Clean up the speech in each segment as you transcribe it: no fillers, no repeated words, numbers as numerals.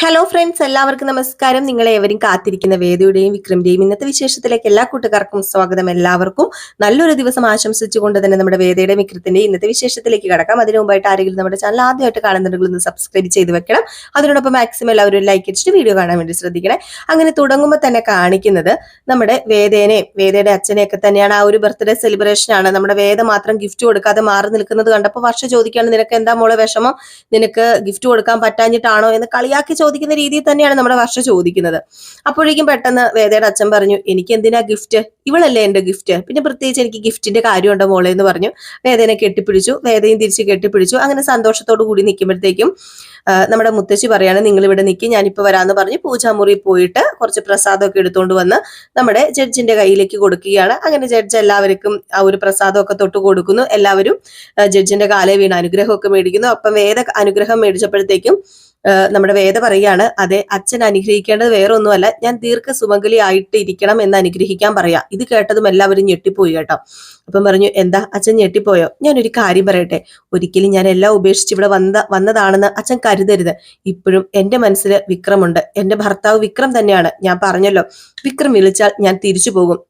Hello friends, എല്ലാവർക്കും നമസ്കാരം. നിങ്ങളെ ഏവരും കാത്തിരിക്കുന്ന വേദയുടെയും വിക്രമിന്റെയും ഇന്നത്തെ വിശേഷത്തിലേക്ക് എല്ലാ കൂട്ടുകാർക്കും സ്വാഗതം. എല്ലാവർക്കും നല്ലൊരു ദിവസം ആശംസിച്ചുകൊണ്ട് തന്നെ നമ്മുടെ വേദയുടെ വിക്രത്തിന്റെ ഇന്നത്തെ വിശേഷത്തിലേക്ക് കടക്കാം. അതിനു മുമ്പായിട്ട് ആരെങ്കിലും നമ്മുടെ ചാനൽ ആദ്യമായിട്ട് കാണുന്നുണ്ടെങ്കിൽ ഒന്ന് സബ്സ്ക്രൈബ് ചെയ്ത് വെക്കണം. അതിനോടൊപ്പം മാക്സിമം എല്ലാവരും ലൈക്ക് അടിച്ചിട്ട് വീഡിയോ കാണാൻ വേണ്ടി ശ്രദ്ധിക്കണേ. അങ്ങനെ തുടങ്ങുമ്പോൾ തന്നെ കാണിക്കുന്നത് നമ്മുടെ വേദയുടെ അച്ഛനെയൊക്കെ തന്നെയാണ്. ആ ഒരു ബർത്ത്ഡേ സെലിബ്രേഷൻ ആണ്. നമ്മുടെ വേദ മാത്രം ഗിഫ്റ്റ് കൊടുക്കാതെ മാറി നിൽക്കുന്നത് കണ്ടപ്പോൾ വർഷ ചോദിക്കാണ്, നിനക്ക് എന്താ മോളെ വിഷമം, നിനക്ക് ഗിഫ്റ്റ് കൊടുക്കാൻ പറ്റാഞ്ഞിട്ടാണോ എന്ന് കളിയാക്കി ചോദിക്കുന്ന രീതിയിൽ തന്നെയാണ് നമ്മുടെ വർഷ ചോദിക്കുന്നത്. അപ്പോഴേക്കും പെട്ടെന്ന് വേദയുടെ അച്ഛൻ പറഞ്ഞു, എനിക്ക് എന്തിനാ ഗിഫ്റ്റ്, ഇവളല്ലേ എന്റെ ഗിഫ്റ്റ്, പിന്നെ പ്രത്യേകിച്ച് എനിക്ക് ഗിഫ്റ്റിന്റെ കാര്യമുണ്ടോ മോളെ എന്ന് പറഞ്ഞു. വേദനെ കെട്ടിപ്പിടിച്ചു, വേദയും തിരിച്ച് കെട്ടിപ്പിടിച്ചു. അങ്ങനെ സന്തോഷത്തോടു കൂടി നിൽക്കുമ്പോഴത്തേക്കും നമ്മുടെ മുത്തശ്ശി പറയാണ്, നിങ്ങൾ ഇവിടെ നിൽക്കി, ഞാനിപ്പോ വരാന്ന് പറഞ്ഞ് പൂജാമുറി പോയിട്ട് കുറച്ച് പ്രസാദമൊക്കെ എടുത്തുകൊണ്ട് വന്ന് നമ്മുടെ ജഡ്ജിന്റെ കയ്യിലേക്ക് കൊടുക്കുകയാണ്. അങ്ങനെ ജഡ്ജ് എല്ലാവർക്കും ആ ഒരു പ്രസാദമൊക്കെ തൊട്ട് കൊടുക്കുന്നു. എല്ലാവരും ജഡ്ജിന്റെ കാലേ വീണ് അനുഗ്രഹമൊക്കെ മേടിക്കുന്നു. അപ്പം വേദ അനുഗ്രഹം മേടിച്ചപ്പോഴത്തേക്കും നമ്മുടെ വേദ പറയാണ്, അതെ, അച്ഛൻ അനുഗ്രഹിക്കേണ്ടത് വേറെ ഒന്നുമല്ല, ഞാൻ ദീർഘസുമംഗലി ആയിട്ട് ഇരിക്കണം എന്ന് അനുഗ്രഹിക്കാൻ പറയാം. ഇത് കേട്ടതും എല്ലാവരും ഞെട്ടിപ്പോയി കേട്ടോ. അപ്പം പറഞ്ഞു, എന്താ അച്ഛൻ ഞെട്ടിപ്പോയോ? ഞാനൊരു കാര്യം പറയട്ടെ, ഒരിക്കലും ഞാൻ എല്ലാം ഉപേക്ഷിച്ച് ഇവിടെ വന്നതാണെന്ന് അച്ഛൻ കരുതരുത്. ഇപ്പോഴും എന്റെ മനസ്സിൽ വിക്രമുണ്ട്. എന്റെ ഭർത്താവ് വിക്രം തന്നെയാണ്. ഞാൻ പറഞ്ഞല്ലോ, വിക്രം വിളിച്ചാൽ ഞാൻ തിരിച്ചു പോകും.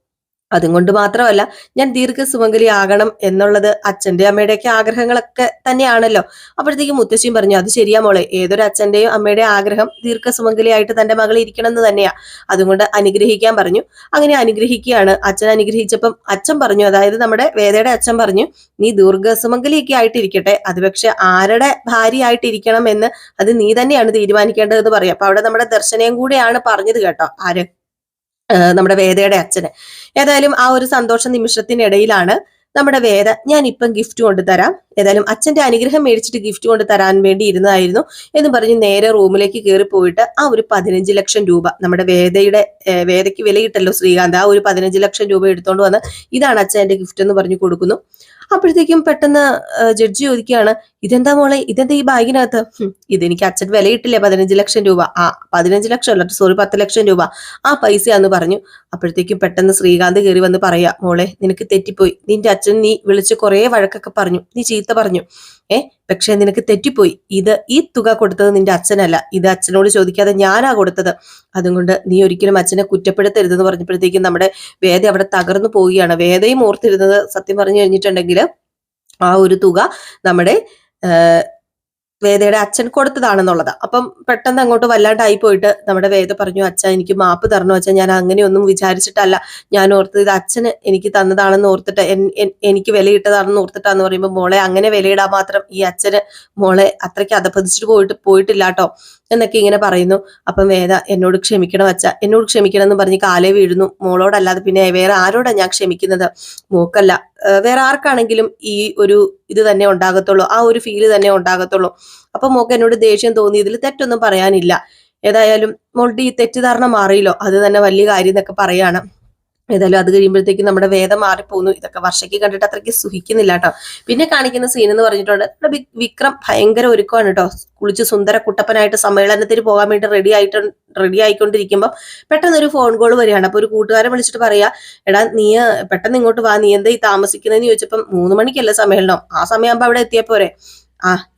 അതും കൊണ്ട് മാത്രമല്ല, ഞാൻ ദീർഘസുമംഗലി ആകണം എന്നുള്ളത് അച്ഛന്റെ അമ്മയുടെയൊക്കെ ആഗ്രഹങ്ങളൊക്കെ തന്നെയാണല്ലോ. അപ്പോഴത്തേക്കും മുത്തശ്ശിയും പറഞ്ഞു, അത് ശരിയാ മോളെ, ഏതൊരു അച്ഛന്റെയും അമ്മയുടെ ആഗ്രഹം ദീർഘസുമംഗലിയായിട്ട് തന്റെ മകൾ ഇരിക്കണം എന്ന് തന്നെയാ. അതുകൊണ്ട് അനുഗ്രഹിക്കാൻ പറഞ്ഞു. അങ്ങനെ അനുഗ്രഹിക്കുകയാണ്. അച്ഛൻ അനുഗ്രഹിച്ചപ്പം അച്ഛൻ പറഞ്ഞു, അതായത് നമ്മുടെ വേദയുടെ അച്ഛൻ പറഞ്ഞു, നീ ദീർഘസുമംഗലിയൊക്കെ ആയിട്ടിരിക്കട്ടെ, അത് പക്ഷെ ആരുടെ ഭാര്യയായിട്ടിരിക്കണം എന്ന് അത് നീ തന്നെയാണ് തീരുമാനിക്കേണ്ടതെന്ന് പറയാം. അപ്പൊ അവിടെ നമ്മുടെ ദർശനയും കൂടെയാണ് പറഞ്ഞത് കേട്ടോ. ആര്? നമ്മുടെ വേദയുടെ അച്ഛന്. ഏതായാലും ആ ഒരു സന്തോഷ നിമിഷത്തിനിടയിലാണ് നമ്മുടെ വേദ, ഞാൻ ഇപ്പം ഗിഫ്റ്റ് കൊണ്ടുതരാം, ഏതായാലും അച്ഛന്റെ അനുഗ്രഹം മേടിച്ചിട്ട് ഗിഫ്റ്റ് കൊണ്ട് തരാൻ വേണ്ടി ഇരുന്നതായിരുന്നു എന്ന് പറഞ്ഞ് നേരെ റൂമിലേക്ക് കയറി പോയിട്ട് ആ ഒരു 15 ലക്ഷം രൂപ നമ്മുടെ വേദയ്ക്ക് വിലയിട്ടല്ലോ ശ്രീകാന്ത്, ആ ഒരു 15 ലക്ഷം രൂപ എടുത്തോണ്ട് വന്ന് ഇതാണ് അച്ഛൻ എന്റെ ഗിഫ്റ്റ് എന്ന് പറഞ്ഞു കൊടുക്കുന്നു. അപ്പോഴത്തേക്കും പെട്ടെന്ന് ജഡ്ജി ചോദിക്കുകയാണ്, ഇതെന്താ മോളെ, ഇതെന്താ ഈ ബാഗിനകത്ത്? ഇതെനിക്ക് അച്ഛൻ വിലയിട്ടില്ലേ 15 ലക്ഷം രൂപ. 15 ലക്ഷം അല്ല, സോറി, 10 ലക്ഷം രൂപ, ആ പൈസയാന്ന് പറഞ്ഞു. അപ്പോഴത്തേക്കും പെട്ടെന്ന് ശ്രീകാന്ത് കയറി വന്ന് പറയാ, മോളെ നിനക്ക് തെറ്റിപ്പോയി, നിന്റെ അച്ഛൻ നീ വിളിച്ച് കുറെ വഴക്കൊക്കെ പറഞ്ഞു, നീ ചീത്ത പറഞ്ഞു, പക്ഷെ നിനക്ക് തെറ്റിപ്പോയി. ഈ തുക കൊടുത്തത് നിന്റെ അച്ഛനല്ല, ഇത് അച്ഛനോട് ചോദിക്കാതെ ഞാനാ കൊടുത്തത്. അതുകൊണ്ട് നീ ഒരിക്കലും അച്ഛനെ കുറ്റപ്പെടുത്തരുതെന്ന് പറഞ്ഞപ്പോഴത്തേക്കും നമ്മുടെ വേദ അവിടെ തകർന്നു പോവുകയാണ്. വേദയും ഓർത്തിരുന്നത് സത്യം പറഞ്ഞു കഴിഞ്ഞിട്ടുണ്ടെങ്കിൽ ആ ഒരു തുക നമ്മുടെ വേദയുടെ അച്ഛൻ കൊടുത്തതാണെന്നുള്ളത്. അപ്പം പെട്ടെന്ന് അങ്ങോട്ട് വല്ലാണ്ടായി പോയിട്ട് നമ്മുടെ വേദ പറഞ്ഞു, അച്ഛ എനിക്ക് മാപ്പ് തരണം അച്ഛൻ, ഞാൻ അങ്ങനെയൊന്നും വിചാരിച്ചിട്ടല്ല, ഞാൻ ഓർത്തത് ഇത് അച്ഛന് എനിക്ക് തന്നതാണെന്ന് ഓർത്തിട്ട് എനിക്ക് വിലയിട്ടതാണെന്ന് ഓർത്തിട്ടാന്ന് പറയുമ്പോൾ, മോളെ അങ്ങനെ വിലയിടാൻ മാത്രം ഈ അച്ഛന് മോളെ അത്രയ്ക്ക് അധപ്പതിച്ചിട്ട് പോയിട്ടില്ല കേട്ടോ എന്നൊക്കെ ഇങ്ങനെ പറയുന്നു. അപ്പം വേദ, എന്നോട് ക്ഷമിക്കണം അച്ഛ, എന്നോട് ക്ഷമിക്കണം എന്ന് പറഞ്ഞ് കാലേ വീഴുന്നു. മോളോടല്ലാതെ പിന്നെ വേറെ ആരോടാ ഞാൻ ക്ഷമിക്കുന്നത്? മോക്കല്ല, വേറെ ആർക്കാണെങ്കിലും ഈ ഒരു ഇത് തന്നെ ഉണ്ടാകത്തുള്ളൂ, ആ ഒരു ഫീല് തന്നെ ഉണ്ടാകത്തുള്ളൂ. അപ്പൊ മോക്ക് എന്നോട് ദേഷ്യം തോന്നി, ഇതിൽ തെറ്റൊന്നും പറയാനില്ല. ഏതായാലും മോളുടെ ഈ തെറ്റിദ്ധാരണ മാറിയല്ലോ, അത് തന്നെ വലിയ കാര്യം എന്നൊക്കെ പറയാണ്. ഏതായാലും അത് കഴിയുമ്പോഴത്തേക്കും നമ്മുടെ വേദം മാറിപ്പോകുന്നു. ഇതൊക്കെ വർഷയ്ക്ക് കണ്ടിട്ട് അത്രയ്ക്ക് സുഖിക്കുന്നില്ല കേട്ടോ. പിന്നെ കാണിക്കുന്ന സീൻ എന്ന് പറഞ്ഞിട്ടുണ്ട്, വിക്രം ഭയങ്കര ഒരുക്കമാണ് കേട്ടോ. കുളിച്ച് സുന്ദര കുട്ടപ്പനായിട്ട് സമ്മേളനത്തിന് പോകാൻ വേണ്ടി റെഡി ആയിക്കൊണ്ടിരിക്കുമ്പോൾ പെട്ടെന്ന് ഒരു ഫോൺ കോൾ വരികയാണ്. അപ്പൊ ഒരു കൂട്ടുകാരൻ വിളിച്ചിട്ട് പറയാ, എടാ നീ പെട്ടെന്ന് ഇങ്ങോട്ട് വാ, നീ എന്താ ഈ താമസിക്കുന്നതെന്ന് ചോദിച്ചപ്പം 3 മണിക്കല്ലേ സമ്മേളനം, ആ സമയമാകുമ്പോ അവിടെ എത്തിയപ്പോരെ.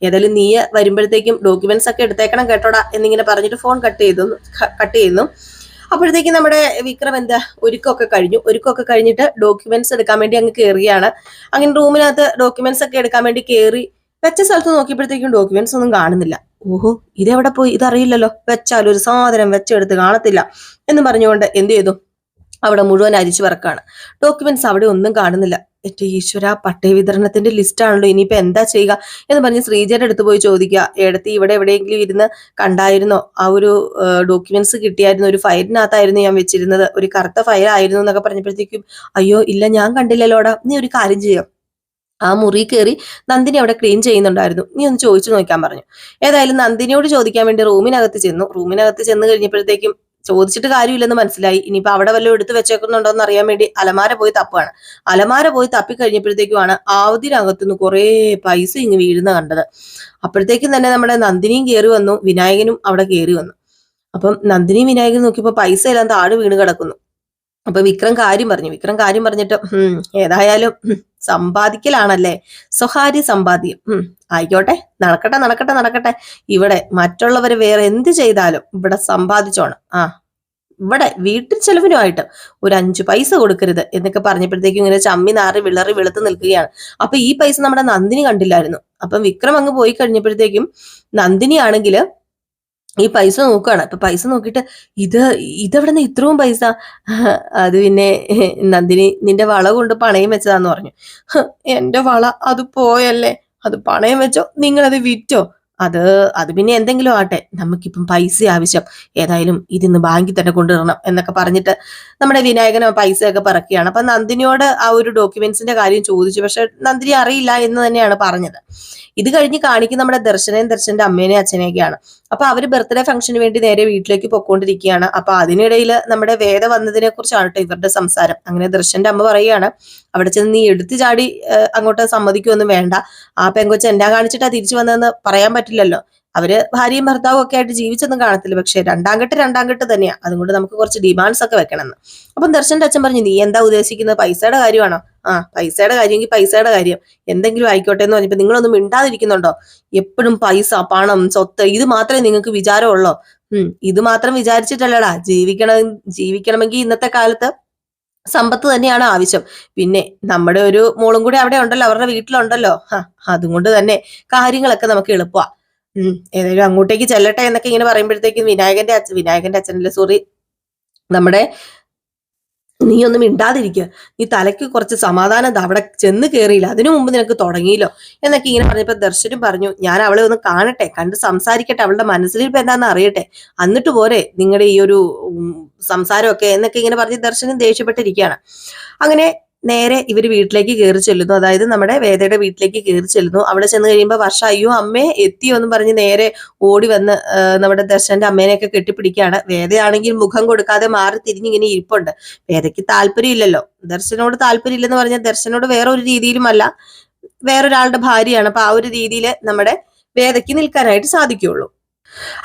ഏതായാലും നീ വരുമ്പോഴത്തേക്കും ഡോക്യുമെന്റ്സ് ഒക്കെ എടുത്തേക്കണം കേട്ടോടാ എന്നിങ്ങനെ പറഞ്ഞിട്ട് ഫോൺ കട്ട് ചെയ്യുന്നു. അപ്പോഴത്തേക്കും നമ്മുടെ വിക്രം എന്താ ഒരുക്കമൊക്കെ കഴിഞ്ഞിട്ട് ഡോക്യുമെന്റ്സ് എടുക്കാൻ വേണ്ടി അങ്ങ് കയറുകയാണ്. അങ്ങനെ റൂമിനകത്ത് ഡോക്യുമെന്റ്സ് ഒക്കെ എടുക്കാൻ വേണ്ടി കയറി വെച്ച സ്ഥലത്ത് നോക്കിയപ്പോഴത്തേക്കും ഡോക്യുമെന്റ്സ് ഒന്നും കാണുന്നില്ല. ഓഹോ, ഇതെവിടെ പോയി, ഇതറിയില്ലല്ലോ, വെച്ചാലും ഒരു സാധനം വെച്ചെടുത്ത് കാണത്തില്ല എന്ന് പറഞ്ഞുകൊണ്ട് എന്ത് ചെയ്തു, അവിടെ മുഴുവൻ അരിച്ചു പറക്കാണ്. ഡോക്യുമെന്റ്സ് അവിടെ ഒന്നും കാണുന്നില്ല. എന്റെ ഈശ്വര, പട്ടയ വിതരണത്തിന്റെ ലിസ്റ്റ് ആണല്ലോ, ഇനിയിപ്പോ എന്താ ചെയ്യുക എന്ന് പറഞ്ഞ് ശ്രീജയുടെ അടുത്ത് പോയി ചോദിക്കുക, എടുത്ത് ഇവിടെ എവിടെയെങ്കിലും ഇരുന്ന് കണ്ടായിരുന്നോ, ആ ഒരു ഡോക്യുമെന്റ്സ് കിട്ടിയായിരുന്നു, ഒരു ഫയലിനകത്തായിരുന്നു ഞാൻ വെച്ചിരുന്നത്, ഒരു കറുത്ത ഫയൽ ആയിരുന്നു എന്നൊക്കെ പറഞ്ഞപ്പോഴത്തേക്കും, അയ്യോ ഇല്ല ഞാൻ കണ്ടില്ലല്ലോടാ, നീ ഒരു കാര്യം ചെയ്യാം, ആ മുറി കയറി നന്ദിനി അവിടെ ക്ലീൻ ചെയ്യുന്നുണ്ടായിരുന്നു, നീ ഒന്ന് ചോദിച്ചു നോക്കാൻ പറഞ്ഞു. ഏതായാലും നന്ദിനിയോട് ചോദിക്കാൻ വേണ്ടി റൂമിനകത്ത് ചെന്ന് കഴിഞ്ഞപ്പോഴത്തേക്കും ചോദിച്ചിട്ട് കാര്യമില്ലെന്ന് മനസ്സിലായി. ഇനിയിപ്പോ അവിടെ വല്ലതും എടുത്ത് വെച്ചേക്കുന്നുണ്ടോ എന്ന് അറിയാൻ വേണ്ടി അലമാര പോയി തപ്പി കഴിഞ്ഞപ്പോഴത്തേക്കുമാണ് അതിനകത്തുനിന്ന് കുറെ പൈസ ഇങ്ങ് വീഴുന്ന കണ്ടത്. അപ്പോഴത്തേക്കും തന്നെ നമ്മുടെ നന്ദിനിയും കയറി വന്നു, വിനായകനും അവിടെ കയറി വന്നു. അപ്പം നന്ദിനിയും വിനായകനും നോക്കിയപ്പോ പൈസ എല്ലാം താഴെ വീണ് കിടക്കുന്നു. അപ്പൊ വിക്രം കാര്യം പറഞ്ഞിട്ട് ഏതായാലും സമ്പാദിക്കലാണല്ലേ, സ്വകാര്യ സമ്പാദ്യം. ആയിക്കോട്ടെ, നടക്കട്ടെ നടക്കട്ടെ നടക്കട്ടെ. ഇവിടെ മറ്റുള്ളവര് വേറെ എന്ത് ചെയ്താലും ഇവിടെ സമ്പാദിച്ചോണം. ഇവിടെ വീട്ടിൽ ചെലവിനുമായിട്ട് ഒരു 5 പൈസ കൊടുക്കരുത് എന്നൊക്കെ പറഞ്ഞപ്പോഴത്തേക്കും ഇങ്ങനെ ചമ്മി നാറി വിളറി വെളുത്ത് നിൽക്കുകയാണ്. അപ്പൊ ഈ പൈസ നമ്മുടെ നന്ദിനി കണ്ടില്ലായിരുന്നു. അപ്പം വിക്രം അങ്ങ് പോയി കഴിഞ്ഞപ്പോഴത്തേക്കും നന്ദിനി ആണെങ്കിൽ ഈ പൈസ നോക്കുകയാണ്. അപ്പൊ പൈസ നോക്കിയിട്ട് ഇതെവിടുന്ന് ഇത്രയും പൈസ? അത് പിന്നെ നന്ദിനി നിന്റെ വള കൊണ്ട് പണയം വെച്ചതാന്ന് പറഞ്ഞു. എന്റെ വള അത് പോയല്ലേ, അത് പണയം വെച്ചോ, നിങ്ങളത് വിറ്റോ? അത് അത് പിന്നെ എന്തെങ്കിലും ആട്ടെ, നമുക്കിപ്പം പൈസ ആവശ്യം, ഏതായാലും ഇതിന്ന് ബാങ്കിൽ തന്നെ കൊണ്ടുവരണം എന്നൊക്കെ പറഞ്ഞിട്ട് നമ്മുടെ വിനായകൻ പൈസയൊക്കെ പറക്കുകയാണ്. അപ്പൊ നന്ദിനിയോട് ആ ഒരു ഡോക്യുമെന്റ്സിന്റെ കാര്യം ചോദിച്ചു. പക്ഷെ നന്ദിനി അറിയില്ല എന്ന് തന്നെയാണ് പറഞ്ഞത്. ഇത് കഴിഞ്ഞ് കാണിക്കുന്ന നമ്മുടെ ദർശന്റെ അമ്മേനെയും അച്ഛനെയൊക്കെയാണ്. അപ്പൊ അവര് ബർത്ത്ഡേ ഫംഗ്ഷന് വേണ്ടി നേരെ വീട്ടിലേക്ക് പൊക്കോണ്ടിരിക്കുകയാണ്. അപ്പൊ അതിനിടയിൽ നമ്മുടെ വേദ വന്നതിനെ കുറിച്ചാണ് കേട്ടോ ഇവരുടെ സംസാരം. അങ്ങനെ ദർശന്റെ അമ്മ പറയുകയാണ്, അവിടെ ചെന്ന് നീ എടുത്തു ചാടി അങ്ങോട്ട് സമ്മതിക്കുമൊന്നും വേണ്ട. ആ പെങ്കൊച്ച് എന്നാ കാണിച്ചിട്ടാ തിരിച്ചു വന്നതെന്ന് പറയാൻ പറ്റില്ലല്ലോ. അവര് ഭാര്യയും ഭർത്താവും ഒക്കെ ആയിട്ട് ജീവിച്ചൊന്നും കാണത്തില്ല. പക്ഷെ രണ്ടാം കെട്ട് തന്നെയാ. അതുകൊണ്ട് നമുക്ക് കുറച്ച് ഡിമാൻഡ്സ് ഒക്കെ വെക്കണമെന്ന്. അപ്പം ദർശന്റെ അച്ഛൻ പറഞ്ഞു, നീ എന്താ ഉദ്ദേശിക്കുന്നത്? പൈസയുടെ കാര്യമാണോ? പൈസയുടെ കാര്യമെങ്കിൽ പൈസയുടെ കാര്യം എന്തെങ്കിലും ആയിക്കോട്ടെ എന്ന് പറഞ്ഞപ്പോ നിങ്ങളൊന്നും മിണ്ടാതിരിക്കുന്നുണ്ടോ? എപ്പോഴും പൈസ, പണം, സ്വത്ത്, ഇത് മാത്രമേ നിങ്ങൾക്ക് വിചാരമുള്ളോ? ഇത് മാത്രം വിചാരിച്ചിട്ടല്ലടാ ജീവിക്കണമെങ്കിൽ ഇന്നത്തെ കാലത്ത് സമ്പത്ത് തന്നെയാണ് ആവശ്യം. പിന്നെ നമ്മുടെ ഒരു മോളും കൂടി അവിടെ ഉണ്ടല്ലോ, അവരുടെ വീട്ടിലുണ്ടല്ലോ. അതുകൊണ്ട് തന്നെ കാര്യങ്ങളൊക്കെ നമുക്ക് എളുപ്പമാ. ഏതായാലും അങ്ങോട്ടേക്ക് ചെല്ലട്ടെ എന്നൊക്കെ ഇങ്ങനെ പറയുമ്പോഴത്തേക്കും വിനായകന്റെ അച്ഛനല്ലേ, സോറി, നമ്മുടെ നീ ഒന്നും മിണ്ടാതിരിക്കുക, നീ തലയ്ക്ക് കുറച്ച് സമാധാനം അവിടെ ചെന്ന് കയറിയില്ല, അതിനു മുമ്പ് നിനക്ക് തുടങ്ങിയില്ലോ എന്നൊക്കെ ഇങ്ങനെ പറഞ്ഞപ്പോ ദർശനും പറഞ്ഞു, ഞാൻ അവളെ ഒന്ന് കാണട്ടെ, കണ്ട് സംസാരിക്കട്ടെ, അവളുടെ മനസ്സിലിരിപ്പ് എന്താണെന്ന് അറിയട്ടെ, എന്നിട്ട് പോരെ നിങ്ങളുടെ ഈ ഒരു സംസാരമൊക്കെ എന്നൊക്കെ ഇങ്ങനെ പറഞ്ഞ് ദർശനം ദേഷ്യപ്പെട്ടിരിക്കുകയാണ്. അങ്ങനെ നേരെ ഇവര് വീട്ടിലേക്ക് കയറി ചെല്ലുന്നു. അതായത് നമ്മുടെ വേദയുടെ വീട്ടിലേക്ക് കയറി ചെല്ലുന്നു. അവിടെ ചെന്ന് കഴിയുമ്പോൾ വർഷ അയ്യോ അമ്മേ എത്തിയോ എന്ന് പറഞ്ഞ് നേരെ ഓടി വന്ന് നമ്മുടെ ദർശന്റെ അമ്മേനെയൊക്കെ കെട്ടിപ്പിടിക്കുകയാണ്. വേദയാണെങ്കിൽ മുഖം കൊടുക്കാതെ മാറി തിരിഞ്ഞിങ്ങനെ ഇരിപ്പുണ്ട്. വേദയ്ക്ക് താല്പര്യമില്ലല്ലോ, ദർശനോട് താല്പര്യമില്ലെന്ന് പറഞ്ഞാൽ ദർശനോട് വേറെ ഒരു രീതിയിലുമല്ല, വേറൊരാളുടെ ഭാര്യയാണ്. അപ്പൊ ആ ഒരു രീതിയിൽ നമ്മുടെ വേദയ്ക്ക് നിൽക്കാനായിട്ട് സാധിക്കുള്ളൂ.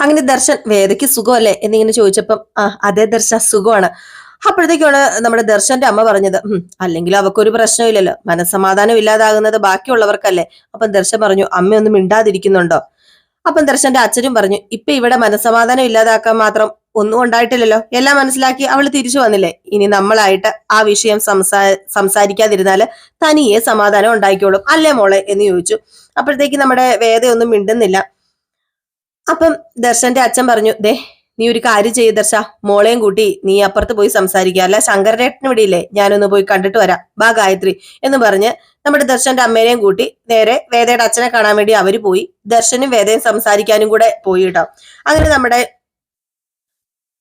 അങ്ങനെ ദർശൻ വേദയ്ക്ക് സുഖമല്ലേ എന്നിങ്ങനെ ചോദിച്ചപ്പം അതേ ദർശ സുഖമാണ്. അപ്പോഴത്തേക്കാണ് നമ്മുടെ ദർശന്റെ അമ്മ പറഞ്ഞത്, അല്ലെങ്കിൽ അവക്കൊരു പ്രശ്നമില്ലല്ലോ, മനസ്സമാധാനം ഇല്ലാതാകുന്നത് ബാക്കിയുള്ളവർക്കല്ലേ. അപ്പം ദർശൻ പറഞ്ഞു, അമ്മയൊന്നും മിണ്ടാതിരിക്കുന്നുണ്ടോ? അപ്പം ദർശന്റെ അച്ഛനും പറഞ്ഞു, ഇപ്പൊ ഇവിടെ മനസ്സമാധാനം ഇല്ലാതാക്കാൻ മാത്രം ഒന്നും ഉണ്ടായിട്ടില്ലല്ലോ, എല്ലാം മനസ്സിലാക്കി അവള് തിരിച്ചു വന്നില്ലേ, ഇനി നമ്മളായിട്ട് ആ വിഷയം സംസാരിക്കാതിരുന്നാല് തനിയെ സമാധാനം ഉണ്ടായിക്കോളും അല്ലേ മോളെ എന്ന് ചോദിച്ചു. അപ്പോഴത്തേക്ക് നമ്മുടെ വേദയൊന്നും മിണ്ടുന്നില്ല. അപ്പം ദർശന്റെ അച്ഛൻ പറഞ്ഞു, ദേ നീ ഒരു കാര്യം ചെയ്യ ദർശ, മോളെയും കൂട്ടി നീ അപ്പുറത്ത് പോയി സംസാരിക്കുക, അല്ല ശങ്കരേട്ടന് വിടിയില്ലേ, ഞാനൊന്ന് പോയി കണ്ടിട്ട് വരാം, ബാ ഗായത്രി എന്ന് പറഞ്ഞ് നമ്മുടെ ദർശന്റെ അമ്മേനെയും കൂട്ടി നേരെ വേദയുടെ അച്ഛനെ കാണാൻ വേണ്ടി അവര് പോയി. ദർശനും വേദയും സംസാരിക്കാനും കൂടെ പോയി കേട്ടോ.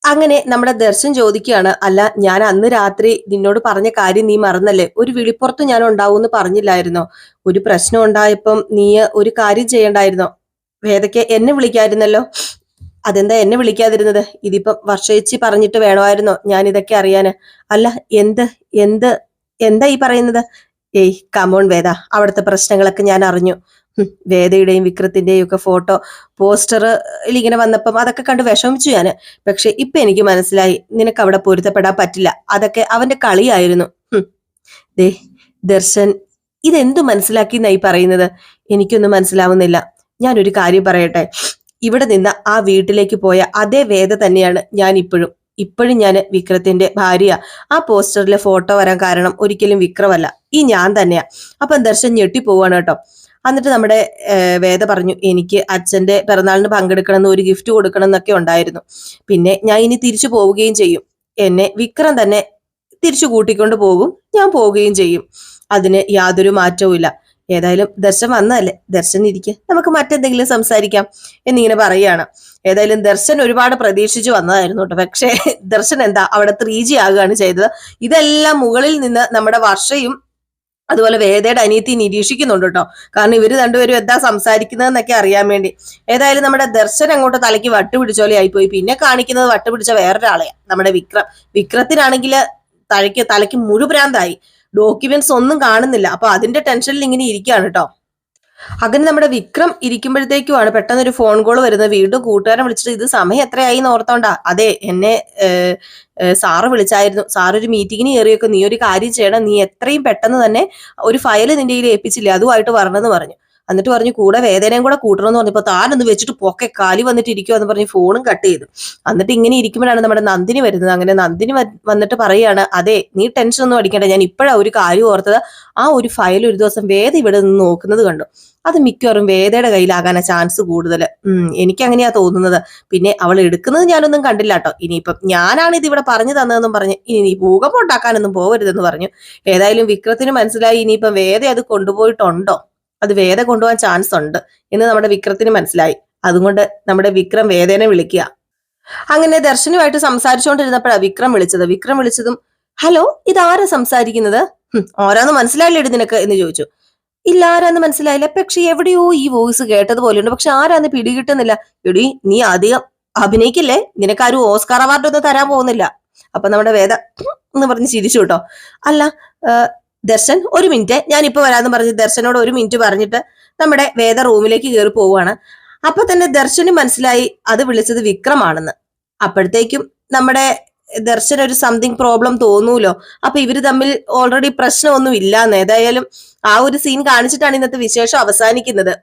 അങ്ങനെ നമ്മുടെ ദർശൻ ചോദിക്കുകയാണ്, അല്ല ഞാൻ അന്ന് രാത്രി നിന്നോട് പറഞ്ഞ കാര്യം നീ മറന്നല്ലേ, ഒരു വിളിപ്പുറത്ത് ഞാൻ ഉണ്ടാവൂന്ന് പറഞ്ഞില്ലായിരുന്നോ? ഒരു പ്രശ്നം ഉണ്ടായപ്പം നീ ഒരു കാര്യം ചെയ്യണ്ടായിരുന്നോ? വേദയ്ക്ക് എന്നെ വിളിക്കായിരുന്നല്ലോ, അതെന്താ എന്നെ വിളിക്കാതിരുന്നത്? ഇതിപ്പം വർഷേച്ചി പറഞ്ഞിട്ട് വേണമായിരുന്നോ ഞാൻ ഇതൊക്കെ അറിയാന്? അല്ല എന്ത് എന്ത് എന്താ ഈ പറയുന്നത്? ഏയ് കമോൺ വേദ, അവിടുത്തെ പ്രശ്നങ്ങളൊക്കെ ഞാൻ അറിഞ്ഞു. വേദയുടെയും വിക്രത്തിന്റെയും ഒക്കെ ഫോട്ടോ പോസ്റ്ററിൽ ഇങ്ങനെ വന്നപ്പം അതൊക്കെ കണ്ട് വിഷമിച്ചു ഞാന്. പക്ഷെ ഇപ്പൊ എനിക്ക് മനസ്സിലായി, നിനക്ക് അവിടെ പൊരുത്തപ്പെടാൻ പറ്റില്ല, അതൊക്കെ അവന്റെ കളിയായിരുന്നു. ദേ ദർശൻ, ഇതെന്തു മനസ്സിലാക്കി എന്നായി പറയുന്നത്? എനിക്കൊന്നും മനസ്സിലാവുന്നില്ല. ഞാനൊരു കാര്യം പറയട്ടെ, ഇവിടെ നിന്ന് ആ വീട്ടിലേക്ക് പോയ അതേ വേദ തന്നെയാണ് ഞാൻ ഇപ്പോഴും ഞാൻ വിക്രത്തിന്റെ ഭാര്യ. ആ പോസ്റ്ററിലെ ഫോട്ടോ വരാൻ കാരണം ഒരിക്കലും വിക്രമല്ല, ഈ ഞാൻ തന്നെയാ. അപ്പം ദർശൻ ഞെട്ടിപ്പോവാണ് കേട്ടോ. എന്നിട്ട് നമ്മുടെ വേദ പറഞ്ഞു, എനിക്ക് അച്ഛന്റെ പിറന്നാളിന് പങ്കെടുക്കണം, ഒരു ഗിഫ്റ്റ് കൊടുക്കണം എന്നൊക്കെ ഉണ്ടായിരുന്നു. പിന്നെ ഞാൻ ഇനി തിരിച്ചു പോവുകയും ചെയ്യും, എന്നെ വിക്രം തന്നെ തിരിച്ചു കൂട്ടിക്കൊണ്ട് പോകും, ഞാൻ പോവുകയും ചെയ്യും, അതിന് യാതൊരു മാറ്റവും ഇല്ല. ഏതായാലും ദർശൻ വന്നതല്ലേ, ദർശൻ ഇരിക്കുക, നമുക്ക് മറ്റെന്തെങ്കിലും സംസാരിക്കാം എന്നിങ്ങനെ പറയുകയാണ്. ഏതായാലും ദർശൻ ഒരുപാട് പ്രതീക്ഷിച്ചു വന്നതായിരുന്നു കേട്ടോ. പക്ഷേ ദർശൻ എന്താ അവിടെ 3G ആകുകയാണ് ചെയ്തത്. ഇതെല്ലാം മുകളിൽ നിന്ന് നമ്മുടെ വർഷയും അതുപോലെ വേദയുടെ അനിയത്തി നിരീക്ഷിക്കുന്നുണ്ട് കേട്ടോ. കാരണം ഇവര് രണ്ടുപേരും എന്താ സംസാരിക്കുന്നതെന്നൊക്കെ അറിയാൻ വേണ്ടി. ഏതായാലും നമ്മുടെ ദർശൻ അങ്ങോട്ട് തലയ്ക്ക് വട്ടുപിടിച്ചോലെ ആയിപ്പോയി. പിന്നെ കാണിക്കുന്നത് വട്ടുപിടിച്ച വേറൊരാളെയാ, നമ്മുടെ വിക്രത്തിനാണെങ്കിൽ തലയ്ക്ക് മുഴുഭ്രാന്തായി. ഡോക്യുമെന്റ്സ് ഒന്നും കാണുന്നില്ല. അപ്പൊ അതിന്റെ ടെൻഷനിൽ ഇങ്ങനെ ഇരിക്കുകയാണ് കേട്ടോ. അങ്ങനെ നമ്മുടെ വിക്രം ഇരിക്കുമ്പോഴത്തേക്കുമാണ് പെട്ടെന്ന് ഒരു ഫോൺ കോൾ വരുന്നത്. വീണ്ടും കൂട്ടുകാരൻ വിളിച്ചിട്ട് ഇത് സമയം എത്രയായി എന്ന് ഓർത്തോണ്ടാ. അതെ എന്നെ സാറ് വിളിച്ചായിരുന്നു. സാർ ഒരു മീറ്റിങ്ങിന് കയറിയൊക്കെ നീ ഒരു കാര്യം ചെയ്യണം, നീ എത്രയും പെട്ടെന്ന് തന്നെ ഒരു ഫയൽ നിന്റെ കയ്യിൽ ഏൽപ്പിച്ചില്ലേ അതുമായിട്ട് വരണമെന്ന് പറഞ്ഞു. എന്നിട്ട് പറഞ്ഞു കൂടെ വേദനയും കൂടെ കൂട്ടണമെന്ന് പറഞ്ഞപ്പോ താനൊന്ന് വെച്ചിട്ട് പൊക്കെ കാലി വന്നിട്ട് ഇരിക്കുമെന്ന് പറഞ്ഞ് ഫോണും കട്ട് ചെയ്തു. എന്നിട്ട് ഇങ്ങനെ ഇരിക്കുമ്പോഴാണ് നമ്മുടെ നന്ദിനി വരുന്നത്. അങ്ങനെ നന്ദിനി വന്നിട്ട് പറയാണ്, അതെ നീ ടെൻഷൻ ഒന്നും അടിക്കണ്ട, ഞാൻ ഇപ്പോഴാ ഒരു കാര്യം ഓർത്തത്. ആ ഒരു ഫയൽ ഒരു ദിവസം വേദ ഇവിടെ നിന്ന് നോക്കുന്നത് കണ്ടു. അത് മിക്കവാറും വേദയുടെ കയ്യിലാകാനാ ചാൻസ് കൂടുതൽ. എനിക്ക് അങ്ങനെയാ തോന്നുന്നത്. പിന്നെ അവൾ എടുക്കുന്നത് ഞാനൊന്നും കണ്ടില്ല കേട്ടോ. ഇനിയിപ്പം ഞാനാണ് ഇത് ഇവിടെ പറഞ്ഞു തന്നതെന്നും പറഞ്ഞ് ഇനി നീ ഭൂകമ്പം ഉണ്ടാക്കാനൊന്നും പോകരുതെന്ന് പറഞ്ഞു. ഏതായാലും വിക്രത്തിന് മനസ്സിലായി ഇനിയിപ്പം വേദ അത് കൊണ്ടുപോയിട്ടുണ്ടോ, അത് വേദ കൊണ്ടുപോകാൻ ചാൻസ് ഉണ്ട് എന്ന് നമ്മുടെ വിക്രത്തിന് മനസ്സിലായി. അതുകൊണ്ട് നമ്മുടെ വിക്രം വേദേനെ വിളിക്കുക. അങ്ങനെ ദർശനുമായിട്ട് സംസാരിച്ചുകൊണ്ടിരുന്നപ്പോഴാണ് വിക്രം വിളിച്ചത്. വിക്രം വിളിച്ചതും ഹലോ ഇതാരാ സംസാരിക്കുന്നത്, ആരാന്ന് മനസ്സിലായില്ലേ നിനക്ക് എന്ന് ചോദിച്ചു. ഇല്ല ആരാന്ന് മനസ്സിലായില്ല, പക്ഷെ എവിടെയോ ഈ വോയിസ് കേട്ടതുപോലെയുണ്ട്, പക്ഷെ ആരാന്ന് പിടികിട്ടുന്നില്ല. എടി നീ അധികം അഭിനയിക്കില്ലേ, നിനക്കാരും ഓസ്കാർ അവാർഡ് ഒന്നും തരാൻ പോകുന്നില്ല. അപ്പൊ നമ്മുടെ വേദ എന്ന് പറഞ്ഞ് ചിരിച്ചു കേട്ടോ. അല്ല ദർശൻ ഒരു മിനിറ്റ് ഞാൻ ഇപ്പൊ വരാന്ന് പറഞ്ഞ് ദർശനോട് ഒരു മിനിറ്റ് പറഞ്ഞിട്ട് നമ്മുടെ വേദ റൂമിലേക്ക് കയറി പോവുകയാണ്. അപ്പൊ തന്നെ ദർശന് മനസ്സിലായി അത് വിളിച്ചത് വിക്രമാണെന്ന്. അപ്പോഴത്തേക്കും നമ്മുടെ ദർശൻ ഒരു സംതിങ് പ്രോബ്ലം തോന്നൂലോ. അപ്പൊ ഇവര് തമ്മിൽ ഓൾറെഡി പ്രശ്നമൊന്നും ഇല്ലാന്ന്. ഏതായാലും ആ ഒരു സീൻ കാണിച്ചിട്ടാണ് ഇന്നത്തെ വിശേഷം അവസാനിക്കുന്നത്.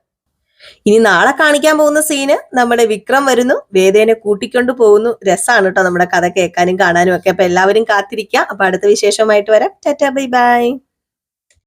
ഇനി നാളെ കാണിക്കാൻ പോകുന്ന സീന് നമ്മുടെ വിക്രം വരുന്നു, വേദേനെ കൂട്ടിക്കൊണ്ടു പോകുന്നു. രസമാണ് കേട്ടോ നമ്മുടെ കഥ കേൾക്കാനും കാണാനും ഒക്കെ. അപ്പൊ എല്ലാവരും കാത്തിരിക്കുക. അപ്പൊ അടുത്ത വിശേഷമായിട്ട് വരാം. Tata bye bye.